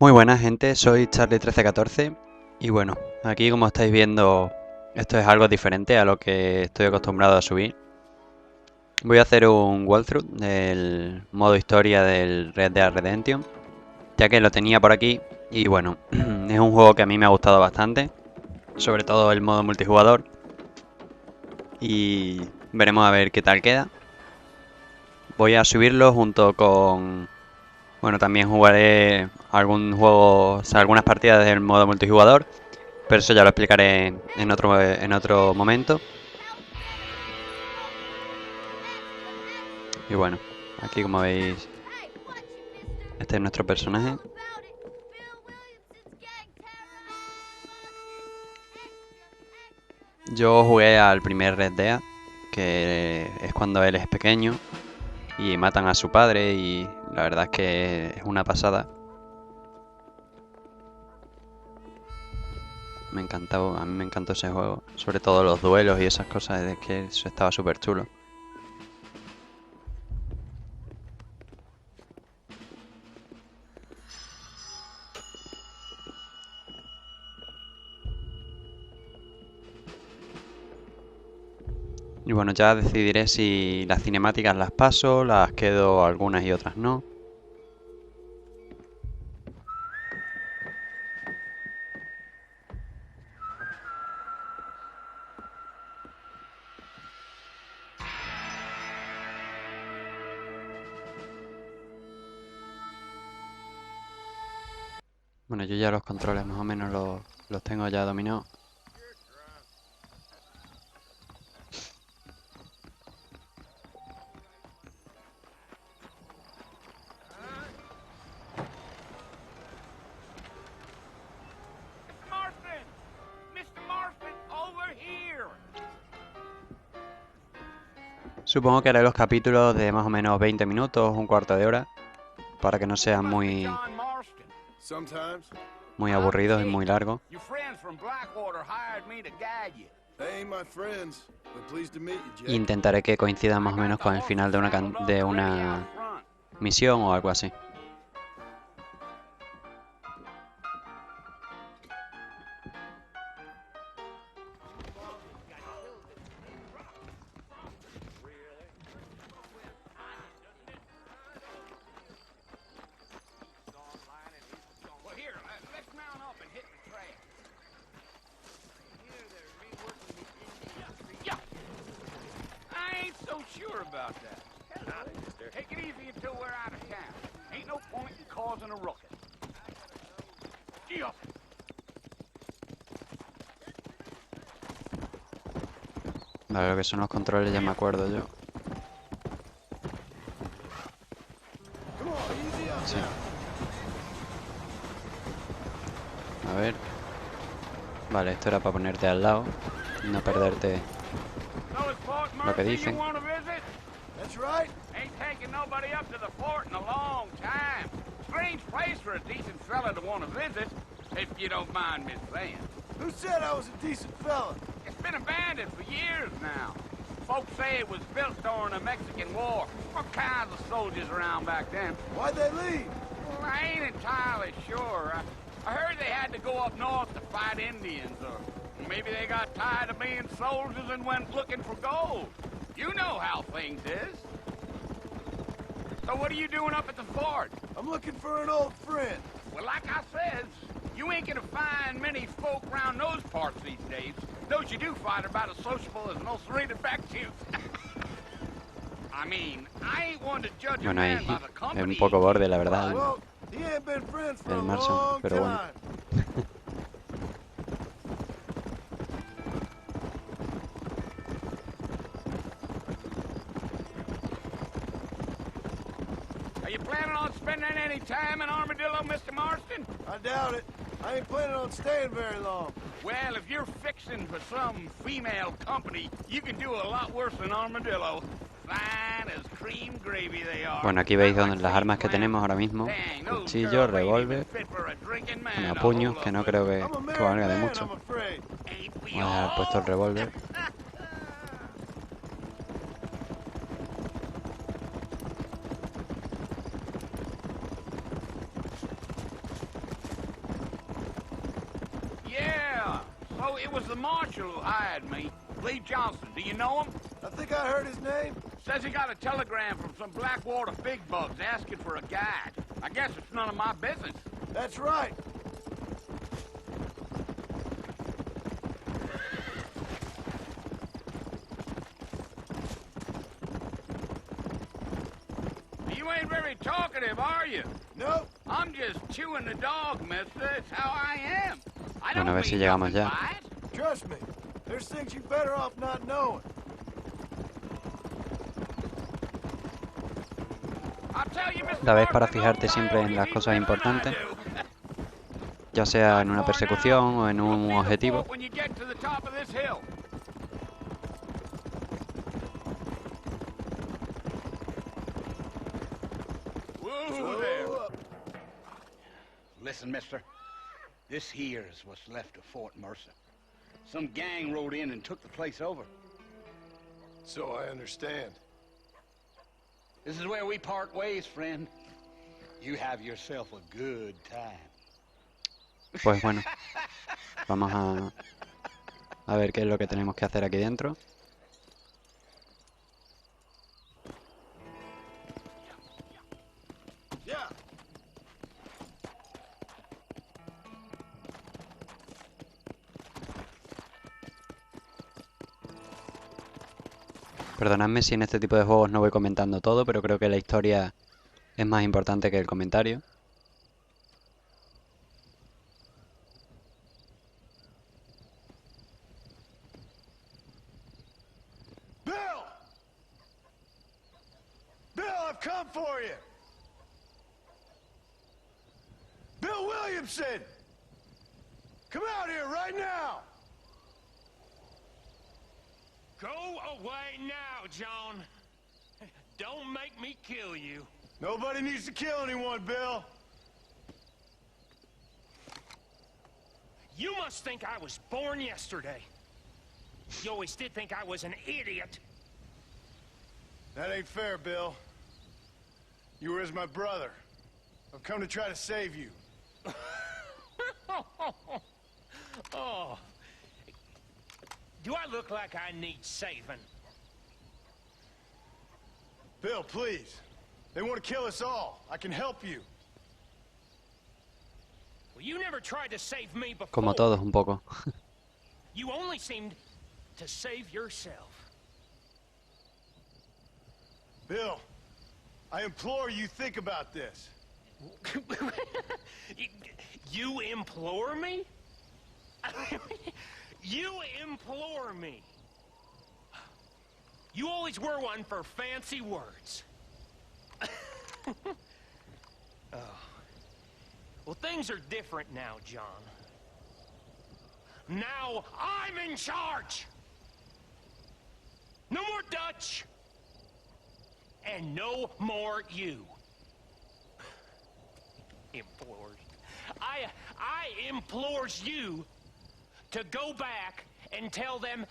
Muy buenas gente, soy Charly1314 y bueno, aquí como estáis viendo esto es algo diferente a lo que estoy acostumbrado a subir. Voy a hacer un walkthrough del modo historia del Red Dead Redemption, ya que lo tenía por aquí y bueno, es un juego que a mí me ha gustado bastante, sobre todo el modo multijugador, y veremos a ver qué tal queda. Voy a subirlo junto con... Bueno, también jugaré algún juego, o sea, algunas partidas del modo multijugador, pero eso ya lo explicaré en otro momento. Y bueno, aquí como veis, este es nuestro personaje. Yo jugué al primer Red Dead, que es cuando él es pequeño y matan a su padre y la verdad es que es una pasada. Me encantó, a mí me encantó ese juego, sobre todo los duelos y esas cosas, es que eso estaba súper chulo. Y bueno, ya decidiré si las cinemáticas las paso, las quedo algunas y otras no. Bueno, yo ya los controles más o menos los tengo ya dominados. Supongo que haré los capítulos de más o menos 20 minutos, un cuarto de hora, para que no sean muy aburridos y muy largos. E intentaré que coincida más o menos con el final de una misión o algo así. Vale, lo que son los controles ya me acuerdo yo. Sí. A ver. Vale, esto era para ponerte al lado y no perderte lo que dicen. Who said I was a decent fella? It's been abandoned for years now. Folks say it was built during the Mexican War. All kinds of soldiers around back then. Why'd they leave? Well, I ain't entirely sure. I heard they had to go up north to fight Indians, or maybe they got tired of being soldiers and went looking for gold. You know how things is. So what are you doing up at the fort? I'm looking for an old friend. Well, like I said, you ain't gonna find many folk around those parts these days. Those you do find are about as sociable as an ulcerated back tooth. I mean, I ain't one to judge a man by the company. Es un poco borde, la verdad, Well, he ain't been friends for el a Marson, long pero bueno. time. Are you planning on spending any time in Armadillo, Mr. Marston? I doubt it. I ain't planning on staying very long. Well, if you're fixing for some female company, you can do a lot worse than Armadillo. Fine as cream gravy they are. Bueno, aquí veis las armas que tenemos ahora mismo. Cuchillo, revólver, bueno, puños, que no creo que valga de mucho. Voy a dejar puesto el revólver. No, it was the marshal who hired me. Lee Johnson. Do you know him? I think I heard his name. Says he got a telegram from some Blackwater big bugs asking for a guide. I guess it's none of my business. That's right. You ain't very talkative, are you? Nope. I'm just chewing the dog, mister. It's how I am. I Bueno, a don't ver si mean llegamos nothing ya. by it. Trust me. There's things you better off not knowing. I'll tell you, Mr. La ves para Barker, fijarte no siempre en las priorities cosas better than I importantes, do. ya sea en una Far persecución now. o en You'll un see the objetivo. fort when you get to the top of this hill. Whoa there. Listen, mister. This here is what's left of Fort Mercer. Some gang rode in and took the place over. So I understand. This is where we part ways, friend. You have yourself a good time. Pues bueno, vamos a ver qué es lo que tenemos que hacer aquí dentro. Yeah. Perdonadme si en este tipo de juegos no voy comentando todo, pero creo que la historia es más importante que el comentario. Bill! Bill, I've come for you! Bill Williamson! Come out here right now! Go away now, John. Don't make me kill you. Nobody needs to kill anyone, Bill. You must think I was born yesterday. You always did think I was an idiot. That ain't fair, Bill. You were as my brother. I've come to try to save you. Oh. Do I look like I need saving? Bill, please. They want to kill us all. I can help you. Well, you never tried to save me before. Como todos, un poco. You only seemed to save yourself. Bill, I implore you think about this. You implore me? You implore me. You always were one for fancy words. Oh. Well, things are different now, John. Now I'm in charge. No more Dutch. And no more you. Implores. I implores you to go back and tell them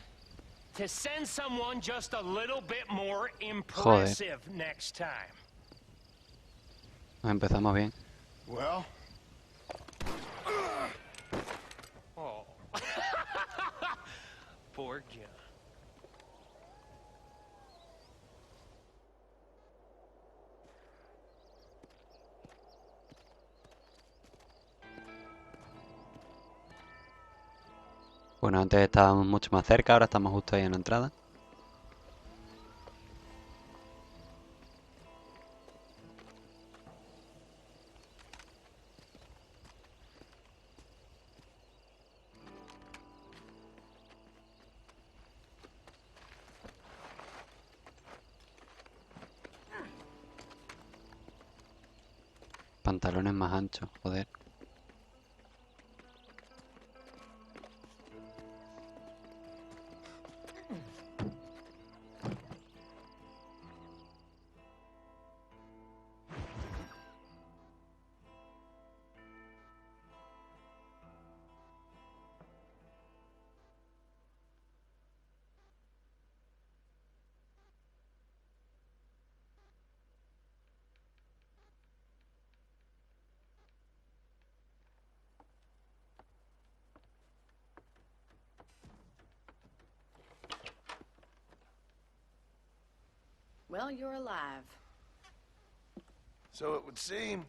to send someone just a little bit more impressive next time. Empezamos bien. Well? Oh. Poor John. Bueno, antes estábamos mucho más cerca, ahora estamos justo ahí en la entrada. Pantalones más anchos, joder. Well, you're alive. So it would seem.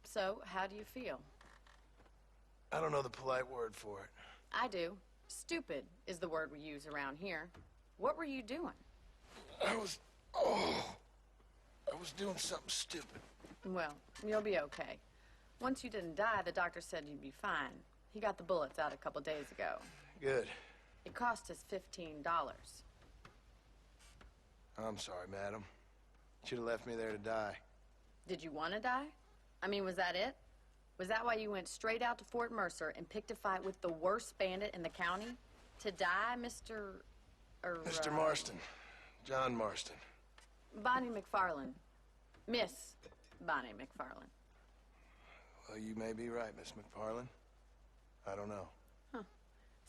So, how do you feel? I don't know the polite word for it. I do. Stupid is the word we use around here. What were you doing? I was doing something stupid. Well, you'll be okay. Once you didn't die, the doctor said you'd be fine. He got the bullets out a couple days ago. Good. It cost us $15. I'm sorry, madam. Should have left me there to die. Did you want to die? I mean, was that it? Was that why you went straight out to Fort Mercer and picked a fight with the worst bandit in the county? To die, Mr. Mr. Marston. John Marston. Bonnie McFarland. Miss Bonnie McFarland. Well, you may be right, Miss McFarland. I don't know. Huh.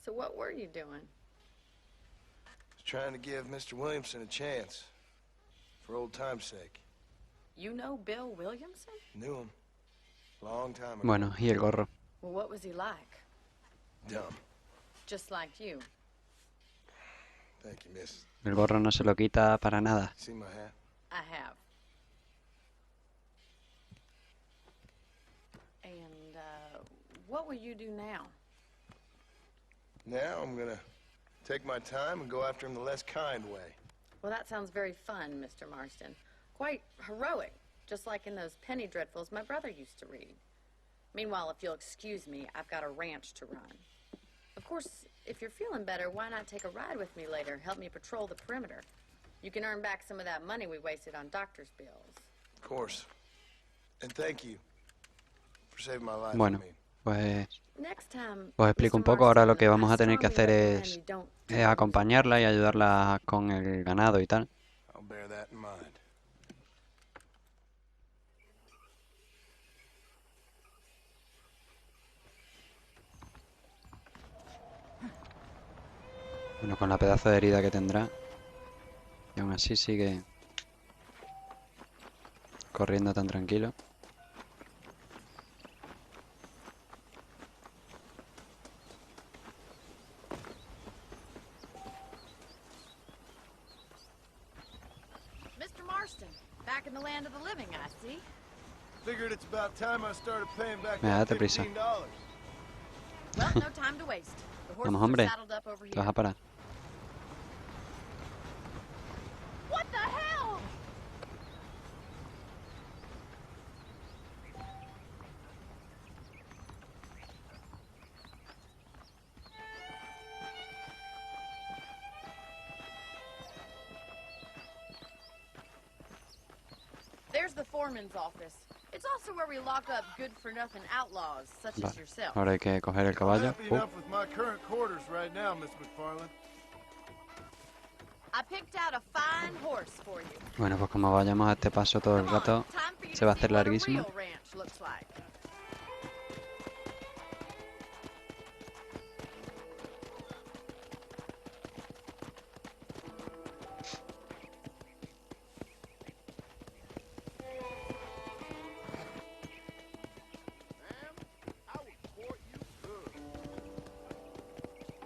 So what were you doing? I was trying to give Mr. Williamson a chance. For old time's sake. You know Bill Williamson? Knew him. Long time ago. Bueno, y el gorro. Well, what was he like? Dumb. Just like you. Thank you, miss. El gorro no se lo quita para nada. See my hat? I have. And, what will you do now? Now I'm gonna take my time and go after him the less kind way. Well, that sounds very fun, Mr. Marston. Quite heroic, just like in those penny dreadfuls my brother used to read. Meanwhile, if you'll excuse me, I've got a ranch to run. Of course, if you're feeling better, why not take a ride with me later? Help me patrol the perimeter. You can earn back some of that money we wasted on doctor's bills. Of course. And thank you for saving my life. Bueno, I mean. pues Next time, os explico un Mr. poco. Ahora lo Marston, que vamos I a tener que strongly hacer recommend es you don't acompañarla y ayudarla con el ganado y tal. I'll bear that in mind. Bueno, con la pedazo de herida que tendrá. Y aún así sigue corriendo tan tranquilo. Mr. Marston, back in the land of the living, I see. Figured it's about time I started paying back Mira, that date prisa. $15. Well, no time to waste. The horses Vamos, are hombre. saddled up over Te vas here. a parar. What the hell? There's the foreman's office. It's also where we lock up good-for-nothing outlaws, such as Vale, yourself. ahora hay que coger el I'm caballo. happy enough with my current quarters right now, Miss McFarland. I picked out a fine horse for you. Bueno, pues como vayamos a este paso todo el Come on, rato, time for you se to va a see hacer what a larguísimo. real ranch looks like.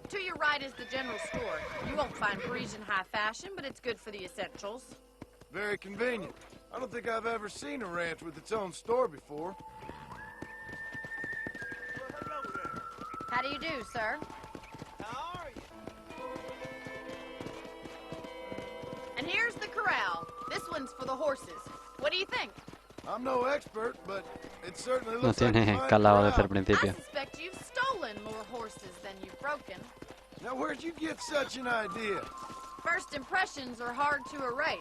To your right is the general store. You won't find Parisian high fashion, but it's good for the essentials. Very convenient. I don't think I've ever seen a ranch with its own store before. How do you do, sir? How are you? And here's the corral. This one's for the horses. What do you think? I'm no expert, but it certainly No looks like a tiene fine calado desde el corral. I principio. suspect you've stolen more horses than you've broken. Now, where'd you get such an idea? First impressions are hard to erase.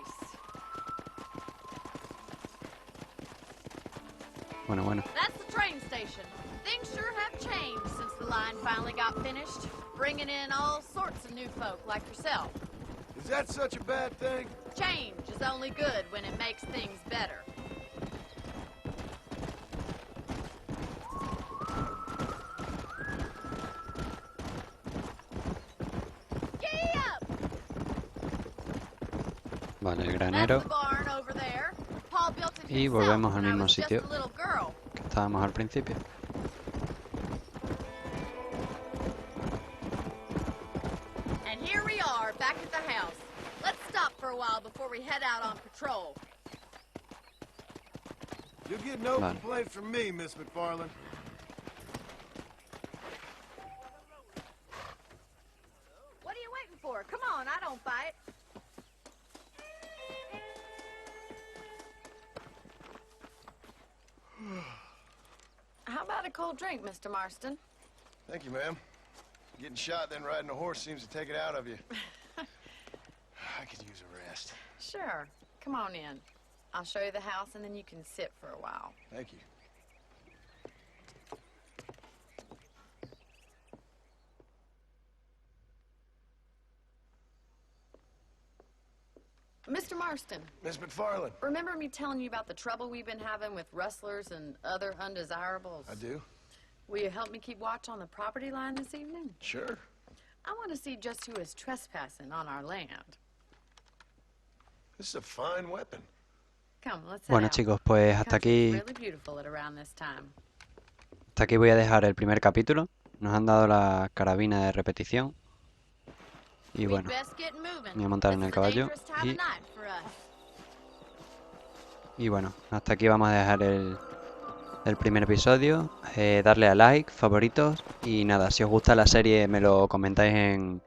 Bueno. That's the train station. Things sure have changed since the line finally got finished, bringing in all sorts of new folk like yourself. Is that such a bad thing? Change is only good when it makes things better. Giddy up! Vale, el That's granero. the barn over there. Paul built it Y himself volvemos al when I mismo was just sitio a little girl. que estábamos al principio. And here we are, back at the house. Let's stop for for a while before we head out on patrol. You'll get no Vale. complaint from me, Miss McFarland. What are you waiting for? Come on, I don't fight. How about a cold drink, Mr. Marston? Thank you, ma'am. Getting shot, then riding a horse seems to take it out of you. I could use a rest. Sure. Come on in. I'll show you the house, and then you can sit for a while. Thank you. Mr. Marston, Miss McFarland. remember me telling you about the trouble we've been having with rustlers and other undesirables? I do? Will you help me keep watch on the property line this evening? Sure. I want to see just who is trespassing on our land. This is a fine weapon. Come, let's head Bueno, out. chicos, pues Country's really beautiful at around this time. hasta aquí voy a dejar el primer capítulo. Nos han dado la carabina de repetición. Y We'd bueno, best get moving. me voy a montar en This el is a caballo dangerous time of y, night for us. y bueno, hasta aquí vamos a dejar el primer episodio. Darle a like, favoritos y nada, si os gusta la serie me lo comentáis en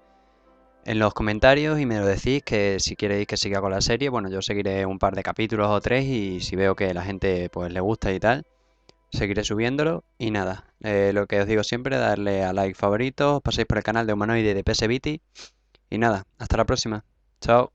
los comentarios y me lo decís que si queréis que siga con la serie, bueno, yo seguiré un par de capítulos o 3 y si veo que la gente pues le gusta y tal, seguiré subiéndolo y nada, lo que os digo siempre, darle a like, favoritos, paséis por el canal de Humanoide de PSVT y nada, hasta la próxima, chao.